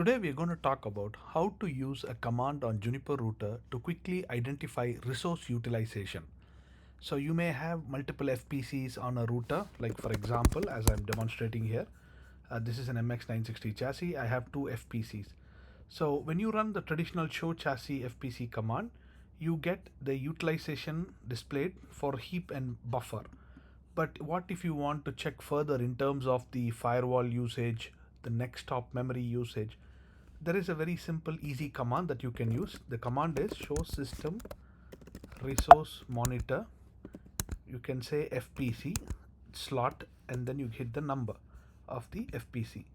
Today we are going to talk about how to use a command on Juniper router to quickly identify resource utilization. So you may have multiple FPCs on a router, like for example, as I'm demonstrating here, this is an MX960 chassis. I have two FPCs. So when you run the traditional show chassis FPC command, you get the utilization displayed for heap and buffer. But what if you want to check further in terms of the firewall usage, the next stop memory usage? There is a very simple, easy command that you can use. The command is show system resource monitor. You can say FPC slot and then you hit the number of the FPC.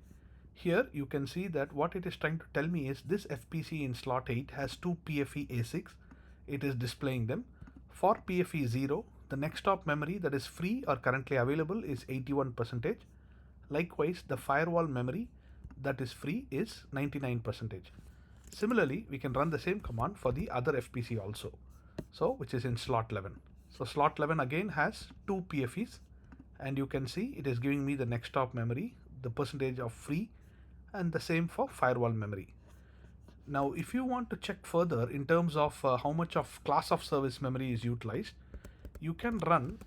Here you can see that what it is trying to tell me is this FPC in slot 8 has two PFE ASICs. It is displaying them. For PFE 0, the next stop memory that is free or currently available is 81%. Likewise, the firewall memory that is free is 99%. Similarly, we can run the same command for the other FPC also. So, which is in slot 11. So slot 11 again has two PFEs and you can see it is giving me the next stop memory, the percentage of free, and the same for firewall memory. Now, if you want to check further in terms of how much of class of service memory is utilized, you can run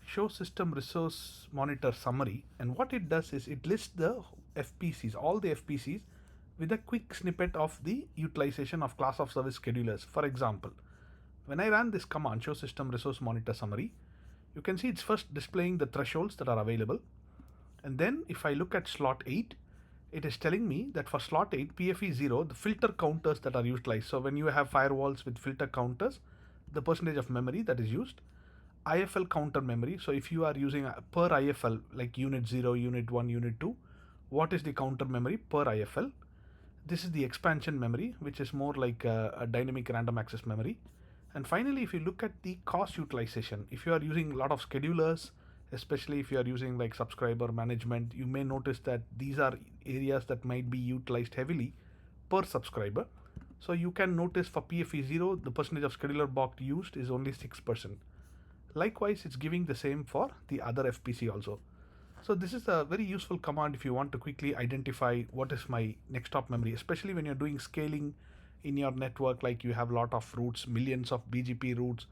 show system resource monitor summary, and what it does is it lists the FPCs, all the FPCs, with a quick snippet of the utilization of class of service schedulers. For example, when I ran this command show system resource monitor summary, you can see it's first displaying the thresholds that are available, and then if I look at slot 8, it is telling me that for slot 8 PFE 0, the filter counters that are utilized. So when you have firewalls with filter counters, the percentage of memory that is used, IFL counter memory. So if you are using per IFL like unit 0, unit 1, unit 2, what is the counter memory per IFL? This is the expansion memory, which is more like a dynamic random access memory. And finally, if you look at the cost utilization, if you are using a lot of schedulers, especially if you are using like subscriber management, you may notice that these are areas that might be utilized heavily per subscriber. So you can notice for PFE 0, the percentage of scheduler box used is only 6%. Likewise, it's giving the same for the other FPC also. So this is a very useful command if you want to quickly identify what is my next stop memory, especially when you're doing scaling in your network, like you have a lot of routes, millions of BGP routes,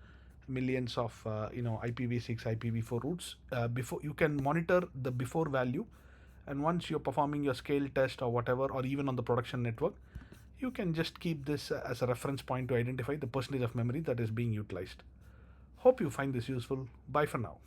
millions of IPv6, IPv4 routes. Before you can monitor the before value, and once you're performing your scale test or whatever, or even on the production network, you can just keep this as a reference point to identify the percentage of memory that is being utilized. Hope you find this useful. Bye for now.